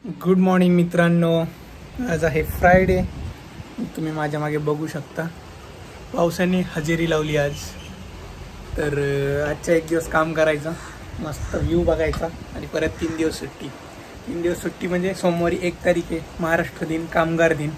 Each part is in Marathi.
गुड मॉर्निंग मित्रांनो. आज आहे फ्रायडे. तुम्ही माझ्या मागे बघू शकता पावसाने हजेरी लावली आज. तर आजचा एक दिवस काम करायचं, मस्त व्ह्यू बघायचा आणि परत 3 दिवस सुट्टी. 3 दिवस सुट्टी म्हणजे सोमवारी 1 तारीख आहे, महाराष्ट्र दिन, कामगार दिन.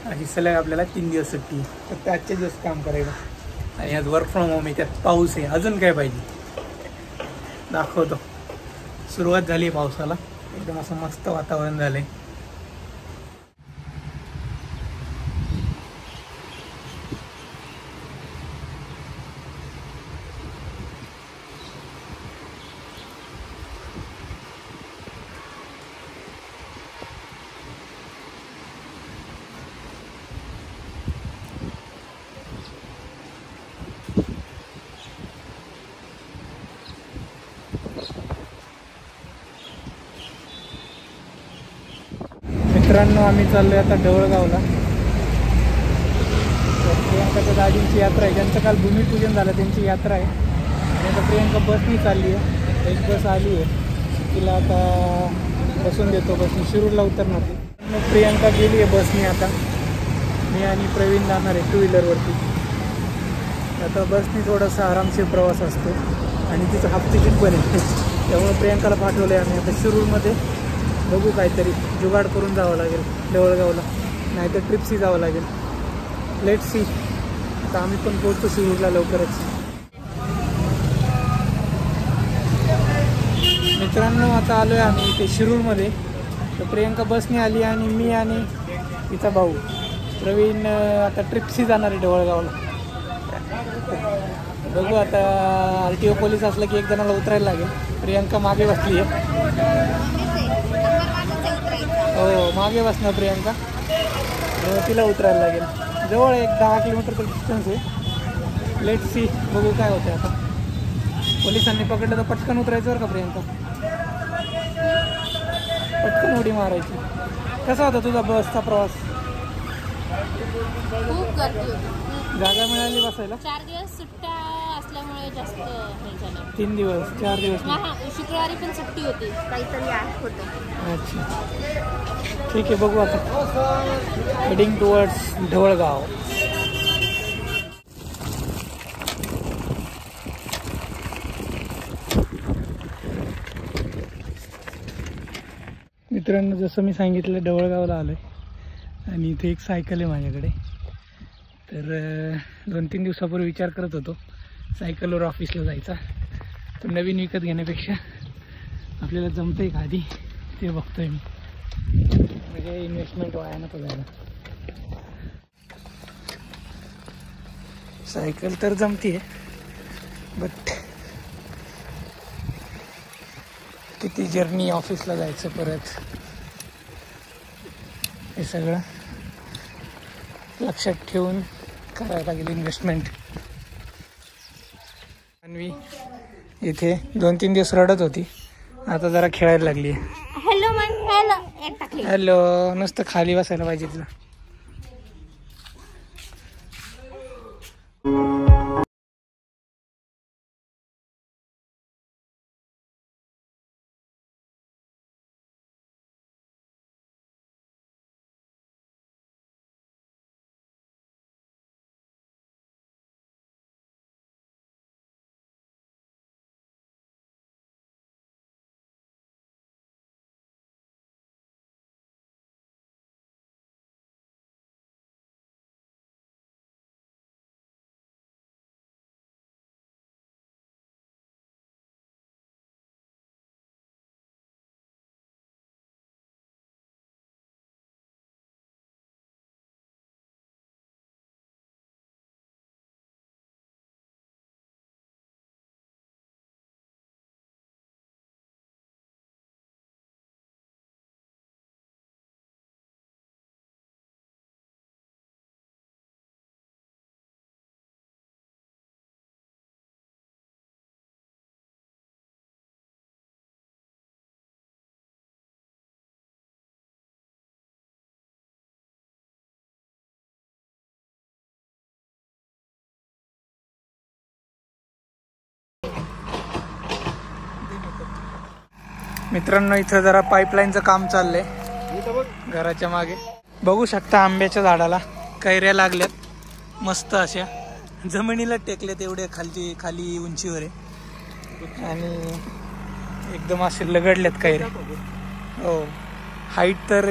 अशी सलग आपल्याला 3 दिवस सुट्टी. फक्त आजचे दिवस काम करायचं आणि आज वर्क फ्रॉम होम आहे, त्यात पाऊस आहे. अजून काय पाहिजे दाखवतो. सुरुवात झाली आहे पावसाला, एकदम असं मस्त वातावरण झालंय. मित्रांनो, आम्ही चाललोय आता ढवळगावला. प्रियांकाच्या दाजींची यात्रा आहे, ज्यांचं काल भूमिपूजन झालं त्यांची यात्रा आहे. आणि आता प्रियांका बसनी चालली आहे. एक बस आली आहे, तिला आता बसून देतो. बसनी शिरूरला उतरणार ती. मग प्रियांका गेली आहे बसनी. आता मी आणि प्रवीण जाणार आहे 2 व्हीलरवरती. आता बसनी थोडासा आरामशीर प्रवास असतो आणि तिचं हाफ तिकीट पण आहे. त्यामुळे प्रियांकाला पाठवलं आहे आम्ही. आता शिरूरमध्ये बघू, काहीतरी जुगाड करून जावं लागेल ढवळगावला, नाहीतर ट्रिप्सी जावं लागेल. Let see. आता आम्ही पण पोहोचतो शिरूरला लवकरच. मित्रांनो, आता आलो आहे आम्ही इथे शिरूरमध्ये. तर प्रियांका बसने आली आणि मी आणि तिचा भाऊ प्रवीण आता ट्रिप्सी जाणार आहे ढवळगावला. बघू आता. RTO पोलीस असलं की एक जणाला उतरायला लागेल. प्रियांका मागे बसली आहे. हो, मागे बसणार प्रियांका, तिला उतरायला लागेल. जवळ एक 10 किलोमीटरचं डिस्टन्स आहे. लेट सी, बघू काय होतं. आता पोलिसांनी पकडलं तर पटकन उतरायचं बरं का प्रियांका, पटकन उडी मारायची. कसा होता तुझा बसचा प्रवास? खूप गर्दी होती. जागा मिळाली बसायला? 4 दिवस सुट्ट्या असल्यामुळे जास्त हे झालं. 3 दिवस 4 दिवस? शुक्रवारी पण सुट्टी होती, काहीतरी ॲप होतं. अच्छा, ठीक आहे. बघू आता. Heading towards Dhavalgaon. मित्रांनो, जसं मी सांगितलं ढवळगावला आलो आहे आणि इथे एक सायकल आहे माझ्याकडे. तर 2-3 दिवसापूर्वी विचार करत होतो सायकलवर ऑफिसला जायचा. तर नवीन विकत घेण्यापेक्षा आपल्याला जमतं आहे का आधी ते बघतोय मी. म्हणजे इन्व्हेस्टमेंट वाया नको जायला. सायकल तर जमती आहे, बट किती जर्नी ऑफिसला जायचं परत, हे सगळं लक्षात ठेवून करायला लागेल इन्व्हेस्टमेंट. अन्वी इथे 2-3 दिवस रडत होती, आता जरा खेळायला लागली आहे. हॅलो, नुसतं खाली बसायला पाहिजे तिला. मित्रांनो इथं जरा पाईपलाईनचं काम चाललंय घराच्या मागे. बघू शकता आंब्याच्या झाडाला कैऱ्या लागल्यात मस्त अशा, जमिनीला टेकल्यात एवढ्या खाली उंचीवर आहे आणि एकदम असे लगडल्यात कैऱ्या. हो हाईट तर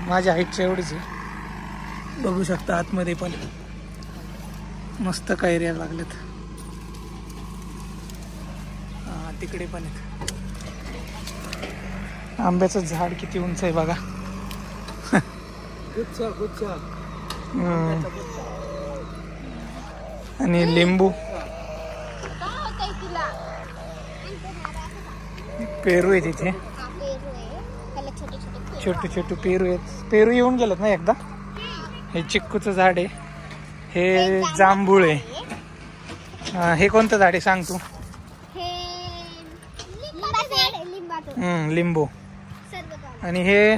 माझ्या हाईटच्या एवढीच आहे. बघू शकता आतमध्ये पण मस्त कैऱ्या लागल्यात. हा तिकडे पण आहेत. आंब्याचं झाड किती उंच आहे बघा. आणि लिंबू, पेरू आहे तिथे, छोटे छोटे पेरू आहेत. पेरू येऊन गेलेत ना एकदा. हे चिक्कूचं झाड आहे, हे जांभूळ आहे. हे कोणतं झाड आहे सांग तू? लिंबू. आणि हे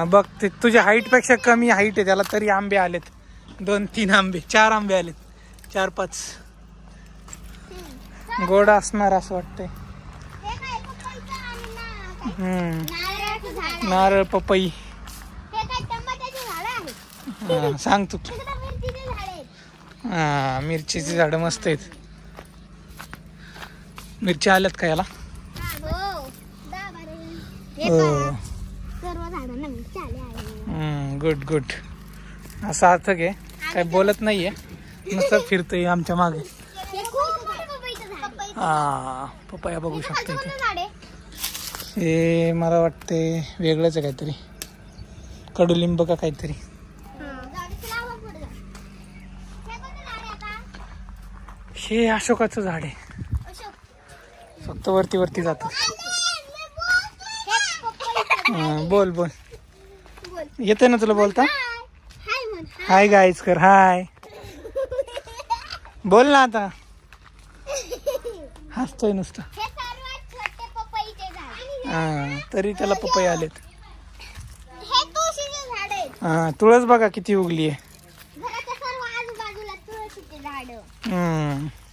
बघ ते तुझ्या हाईट पेक्षा कमी हाईट आहे त्याला, तरी आंबे आलेत. 2-3 आंबे, 4 आंबे आलेत, 4-5. गोड असणार असं वाटतंय. नारळ, पपई. सांग तू. हा मिरचीची झाडं मस्त आहेत. मिरची आल्यात का याला? Good good. असा अर्थ घे, काय बोलत नाहीये, नुसतं फिरतोय आमच्या मागे. हा पपया बघू शकतो इथे. हे मला वाटते वेगळंच आहे काहीतरी, कडुलिंब का काहीतरी. हे अशोकाचं झाड आहे, फक्त वरती वरती जात. बोल बोल, येते ना तुला बोलता? हाय गाईज कर, हाय बोल ना आता. हसतोय नुसतं. हा तरी त्याला पपई आलेत. हा तुळस बघा किती उगली आहे.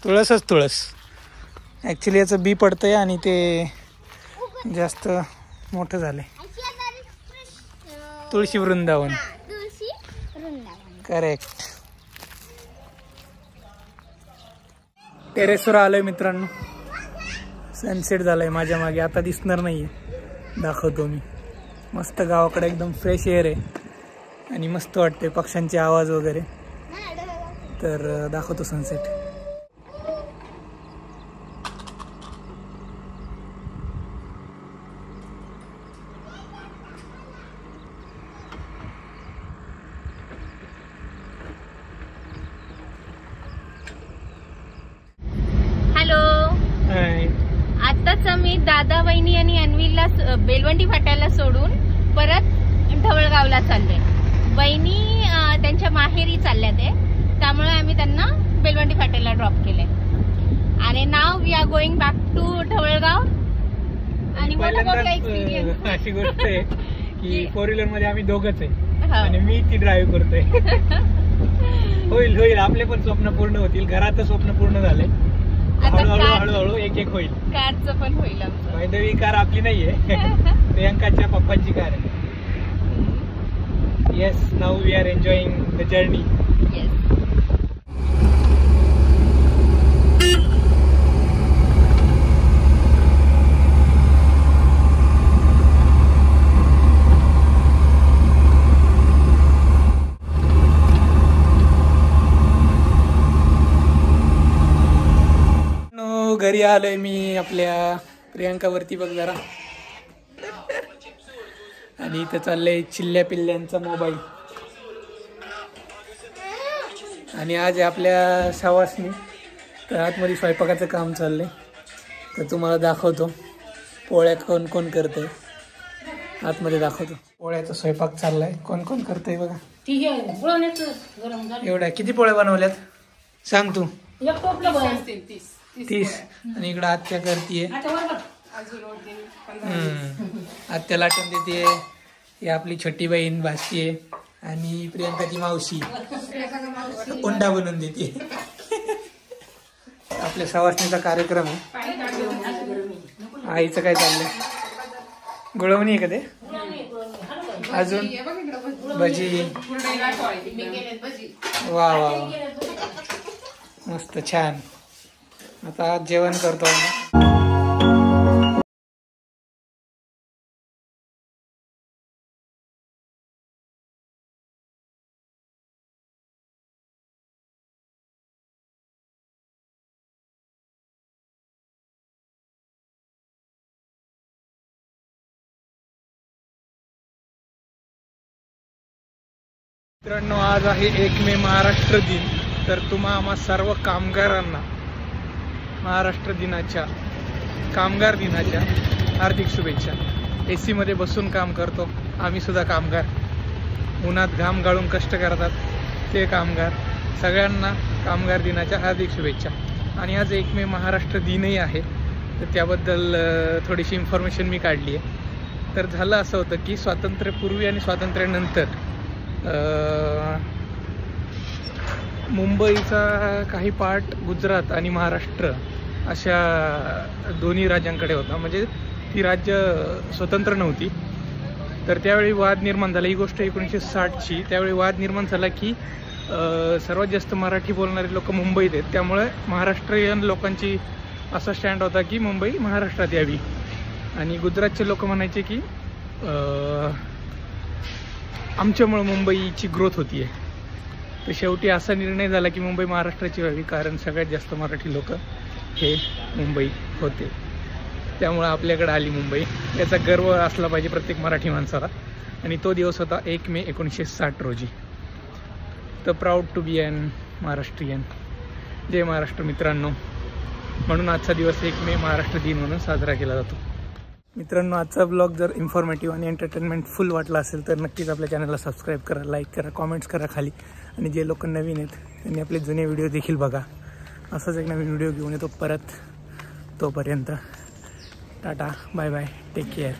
तुळसच तुळस. ऍक्च्युली याचं बी पडतंय आणि ते जास्त मोठं झालंय. तुळशी वृंदावन, करेक्ट. टेरेसवर आलोय मित्रांनो. सनसेट झालाय माझ्या मागे, आता दिसणार नाहीये, दाखवतो मी. मस्त गावाकडे एकदम फ्रेश एअर आहे आणि मस्त वाटते, पक्ष्यांचे आवाज वगैरे. तर दाखवतो सनसेट. आताच आम्ही दादा, वहिनी आणि अन्वीला बेलवंडी फाट्याला सोडून परत ढवळगावला चाललोय. वहिनी त्यांच्या माहेरी चालल्या ते, त्यामुळे आम्ही त्यांना बेलवंडी फाट्याला ड्रॉप केलंय. आणि now we are going back to Dhavalgaon. आणि पहिल्यांदाच अशी गोष्ट आहे की 4 व्हीलर मध्ये आम्ही दोघंच आहे आणि मी ती ड्राईव्ह करतोय. होईल होईल, आपले पण स्वप्न पूर्ण होतील. घराचं स्वप्न पूर्ण झालंय. हळूहळू एक एक होईल. कारचं पण होईल. वैदवी कार आपली नाहीये, प्रियंकाच्या पप्पांची कार आहे. Yes, now we are enjoying the journey. घरी आलोय मी आपल्या प्रियंकावरती बघ जरा. आणि इथं चाललंय चिल्ल्या पिल्ल्यांचा मोबाईल. आणि आज आपल्या सवासनी तर आतमध्ये स्वयंपाकाचं काम चाललंय, तर तुम्हाला दाखवतो पोळ्या कोण कोण करतंय. आतमध्ये दाखवतो. पोळ्याचा स्वयंपाक चाललाय, कोण कोण करतंय बघा. एवढ्या किती पोळ्या बनवल्यात सांग तू? 30. आणि इकडं आत्या करतीये, आत्या लाटून देते. ही आपली छोटी बहीण भासतीये आणि प्रियंकाची मावशी उंडा बनवून देते. आपल्या सवासणीचा कार्यक्रम आहे. आईचं काय चाललंय? गुळवणी आहे का ते? अजून भजी. वा वा मस्त छान. आता जेवण करतो आम्ही. मित्रांनो, आज आहे 1 मे महाराष्ट्र दिन. तर आम्हा सर्व कामगारांना महाराष्ट्र दिनाच्या, कामगार दिनाच्या हार्दिक शुभेच्छा. AC मध्ये बसून काम करतो आम्ही सुद्धा कामगार, उन्हात घाम गाळून कष्ट करतात ते कामगार, सगळ्यांना कामगार दिनाच्या हार्दिक शुभेच्छा. आणि आज 1 मे महाराष्ट्र दिनही आहे, तर त्याबद्दल थोडीशी इन्फॉर्मेशन मी काढली आहे. तर झालं असं होतं की स्वातंत्र्यपूर्वी आणि स्वातंत्र्यानंतर मुंबईचा काही पार्ट गुजरात आणि महाराष्ट्र अशा दोन्ही राज्यांकडे होता. म्हणजे ती राज्य स्वतंत्र नव्हती. तर त्यावेळी वाद निर्माण झाला. ही गोष्ट 1960ची. त्यावेळी वाद निर्माण झाला की सर्वात जास्त मराठी बोलणारे लोक मुंबईत आहेत, त्यामुळे महाराष्ट्रीयन लोकांची असा स्टँड होता की मुंबई महाराष्ट्रात यावी. आणि गुजरातचे लोक म्हणायचे की आमच्यामुळे मुंबईची ग्रोथ होती आहे. तर शेवटी असा निर्णय झाला की मुंबई महाराष्ट्राची व्हावी, कारण सगळ्यात जास्त मराठी लोक हे मुंबई होते. त्यामुळं आपल्याकडे आली मुंबई. याचा गर्व असला पाहिजे प्रत्येक मराठी माणसाला. आणि तो दिवस होता 1 मे 1960 रोजी. तर प्राऊड टू बी अन महाराष्ट्रीयन. जय महाराष्ट्र मित्रांनो. म्हणून आजचा दिवस 1 मे महाराष्ट्र दिन म्हणून साजरा केला जातो. मित्रांनो, आजचा ब्लॉग जर इन्फॉर्मेटिव्ह आणि एंटरटेनमेंट फुल वाटला असेल तर नक्कीच आपल्या चॅनलला सबस्क्राईब करा, लाईक करा, कॉमेंट्स करा खाली. आणि जे लोक नवीन आहेत त्यांनी आपले जुने व्हिडिओ देखील बघा. असंच एक नवीन व्हिडिओ घेऊन येतो परत. तोपर्यंत tata, bye bye, take care.